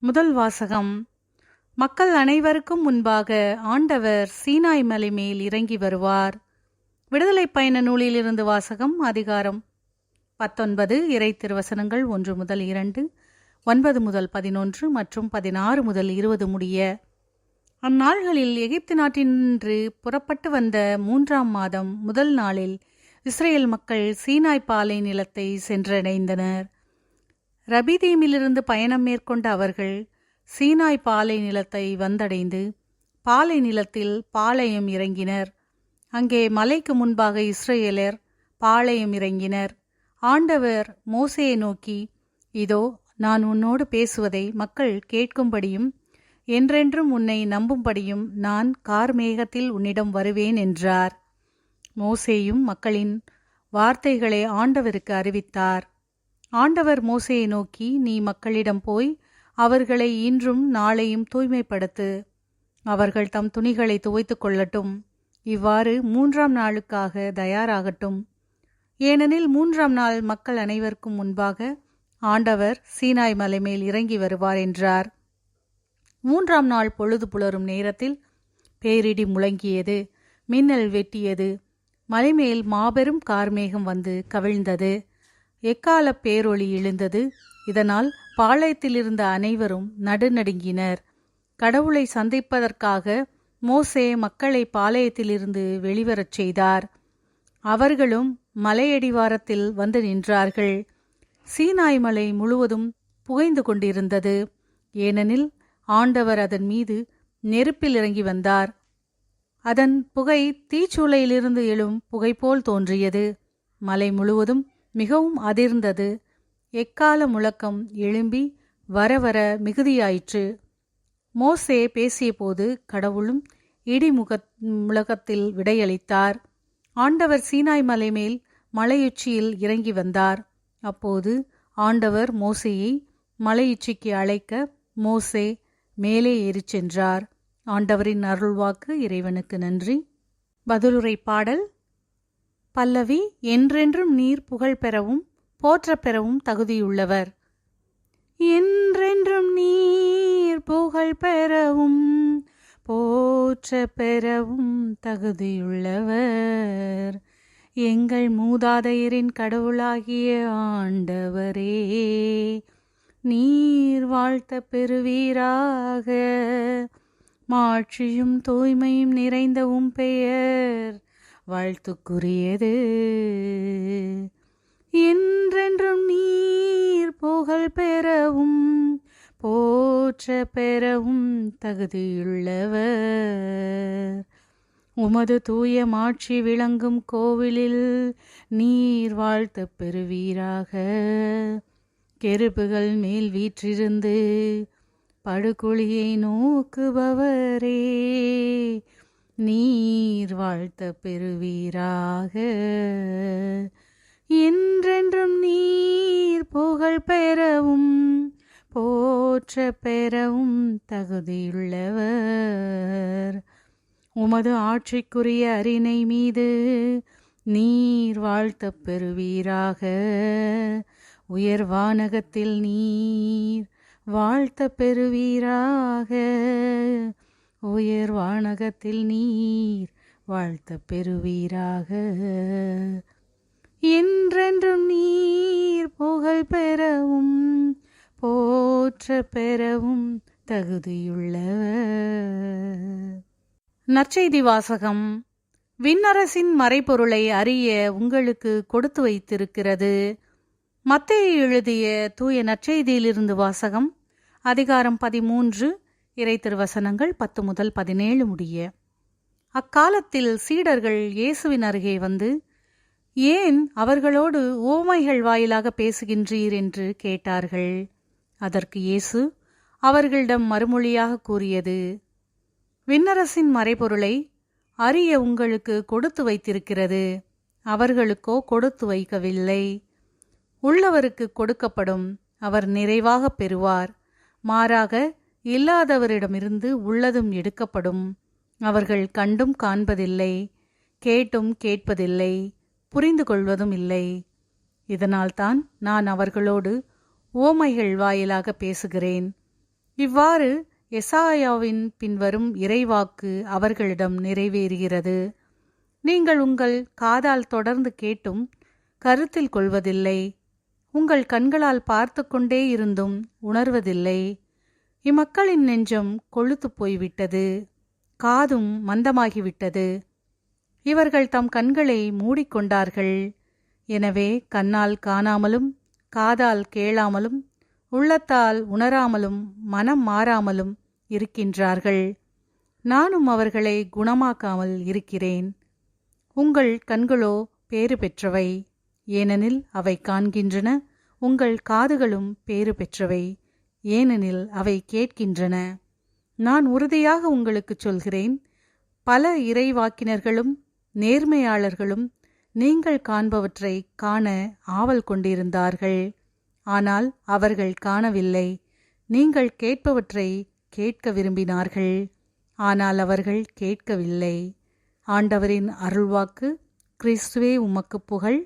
முதல் வாசகம். மக்கள் அனைவருக்கும் முன்பாக ஆண்டவர் சீனாய் மலை மேல் இறங்கி வருவார். விடுதலை பயண நூலிலிருந்து வாசகம். அதிகாரம் 19, இறை திருவசனங்கள் 1 முதல் 2, 9 முதல் 11 மற்றும் 16 முதல் 20 முடிய. அந்நாள்களில் எகிப்து நாட்டினின்று புறப்பட்டு வந்த 3ஆம் மாதம் முதல் நாளில் இஸ்ரேல் மக்கள் சீனாய் பாலை நிலத்தை சென்றடைந்தனர். ரபிதீமிலிருந்து பயணம் மேற்கொண்ட அவர்கள் சீனாய் பாலை நிலத்தை வந்தடைந்து பாலை நிலத்தில் பாளையம் இறங்கினர். அங்கே மலைக்கு முன்பாக இஸ்ரேலர் பாளையம் இறங்கினர். ஆண்டவர் மோசேயை நோக்கி, இதோ நான் உன்னோடு பேசுவதை மக்கள் கேட்கும்படியும் என்றென்றும் உன்னை நம்பும்படியும் நான் கார்மேகத்தில் உன்னிடம் வருவேன் என்றார். மோசேயும் மக்களின் வார்த்தைகளை ஆண்டவருக்கு அறிவித்தார். ஆண்டவர் மோசேயை நோக்கி, நீ மக்களிடம் போய் அவர்களை இன்றும் நாளையும் தூய்மைப்படுத்து. அவர்கள் தம் துணிகளை துவைத்துக் கொள்ளட்டும். இவ்வாறு 3ஆம் நாளுக்காக தயாராகட்டும். ஏனெனில் 3ஆம் நாள் மக்கள் அனைவருக்கும் முன்பாக ஆண்டவர் சீனாய் மலை மேல் இறங்கி வருவார் என்றார். 3ஆம் நாள் பொழுது புலரும் நேரத்தில் பேரிடி முழங்கியது, மின்னல் வெட்டியது, மலைமேல் மாபெரும் கார்மேகம் வந்து கவிழ்ந்தது. எக்கால பேரொளி எழுந்தது. இதனால் பாளையத்திலிருந்த அனைவரும் நடுநடுங்கினர். கடவுளை சந்திப்பதற்காக மோசே மக்களை பாளையத்திலிருந்து வெளிவரச் செய்தார். அவர்களும் மலையடிவாரத்தில் வந்து நின்றார்கள். சீனாய் மலை முழுவதும் புகைந்து கொண்டிருந்தது. ஏனெனில் ஆண்டவர் அதன் மீது நெருப்பில் இறங்கி வந்தார். அதன் புகை தீச்சூளையிலிருந்து எழும் புகை போல் தோன்றியது. மலை முழுவதும் மிகவும் அதிர்ந்தது. எக்கால முழக்கம் எழும்பி வர வர மிகுதியாயிற்று. மோசே பேசியபோது கடவுளும் முழக்கத்தில் விடையளித்தார். ஆண்டவர் சீனாய் மலை மேல் மலையுச்சியில் இறங்கி வந்தார். அப்போது ஆண்டவர் மோசேயை மலையுச்சிக்கு அழைக்க மோசே மேலே ஏறிச் சென்றார். ஆண்டவரின் அருள்வாக்கு. இறைவனுக்கு நன்றி. பதிலுரை பாடல். பல்லவி. என்றென்றும் நீர் புகழ் பெறவும் போற்ற பெறவும் தகுதியுள்ளவர். என்றென்றும் நீர் புகழ் பெறவும் போற்ற பெறவும் தகுதியுள்ளவர். எங்கள் மூதாதையரின் கடவுளாகிய ஆண்டவரே, நீர் வாழ்த்த பெறுவீராக. மாட்சியும் தூய்மையும் நிறைந்த உம் பெயர் வாழ்த்துக்குரியது. என்றென்றும் நீர் புகழ் பெறவும் போற்ற பெறவும் தகுதியுள்ளவர். உமது தூய மாட்சி விளங்கும் கோவிலில் நீர் வாழ்த்த பெறுவீராக. கெருபுகள் மேல் வீற்றிருந்து படுகுழியை நோக்குபவரே, நீர் வாழ்த்த பெறுவீராக. என்றென்றும் நீர் புகழ் பெறவும் போற்ற பெறவும் தகுதியுள்ளவர். உமது ஆட்சிக்குரிய அரிணை மீது நீர் வாழ்த்த பெறுவீராக. உயர் வானகத்தில் நீர் வாழ்த்த பெறுவீராக. உயர் வானகத்தில் நீர் வாழ்த்த பெறுவீராக. என்றென்றும் நீர் புகழ் பெறவும் போற்ற பெறவும் தகுதியுள்ளவர். நற்செய்தி வாசகம். விண்ணரசின் மறைபொருளை அறிய உங்களுக்கு கொடுத்து வைத்திருக்கிறது. மத்தேயு எழுதிய தூய நற்செய்தியிலிருந்து வாசகம். அதிகாரம் 13, இறை திருவசனங்கள் 10 முதல் 17 முடிய. அக்காலத்தில் சீடர்கள் இயேசுவின் அருகே வந்து, ஏன் அவர்களோடு உவமைகள் வாயிலாக பேசுகின்றீர் என்று கேட்டார்கள். அதற்கு இயேசு அவர்களிடம் மறுமொழியாக கூறியது, விண்ணரசின் மறைபொருளை அறிய உங்களுக்கு கொடுத்து வைத்திருக்கிறது. அவர்களுக்கோ கொடுத்து வைக்கவில்லை. உள்ளவருக்கு கொடுக்கப்படும், அவர் நிறைவாக பெறுவார். மாறாக இல்லாதவரிடமிருந்து உள்ளதும் எடுக்கப்படும். அவர்கள் கண்டும் காண்பதில்லை, கேட்டும் கேட்பதில்லை, புரிந்து கொள்வதும் இல்லை. இதனால்தான் நான் அவர்களோடு உவமைகள் வாயிலாக பேசுகிறேன். இவ்வாறு எசாயாவின் பின்வரும் இறைவாக்கு அவர்களிடம் நிறைவேறுகிறது. நீங்கள் உங்கள் காதால் தொடர்ந்து கேட்டும் கருத்தில் கொள்வதில்லை, உங்கள் கண்களால் பார்த்து கொண்டே இருந்தும் உணர்வதில்லை. இம்மக்களின் நெஞ்சம் கொழுத்து போய்விட்டது, காதும் மந்தமாகிவிட்டது. இவர்கள் தம் கண்களை மூடிக்கொண்டார்கள். எனவே கண்ணால் காணாமலும் காதால் கேளாமலும் உள்ளத்தால் உணராமலும் மனம் மாறாமலும் இருக்கின்றார்கள். நானும் அவர்களை குணமாக்காமல் இருக்கிறேன். உங்கள் கண்களோ பேறு பெற்றவை, ஏனெனில் அவை காண்கின்றன. உங்கள் காதுகளும் பேறு பெற்றவை, ஏனெனில் அவை கேட்கின்றன. நான் உறுதியாக உங்களுக்கு சொல்கிறேன், பல இறைவாக்கினர்களும் நேர்மையாளர்களும் நீங்கள் காண்பவற்றை காண ஆவல் கொண்டிருந்தார்கள், ஆனால் அவர்கள் காணவில்லை. நீங்கள் கேட்பவற்றை கேட்க விரும்பினார்கள், ஆனால் அவர்கள் கேட்கவில்லை. ஆண்டவரின் அருள்வாக்கு. கிறிஸ்துவே உமக்கு புகழ்.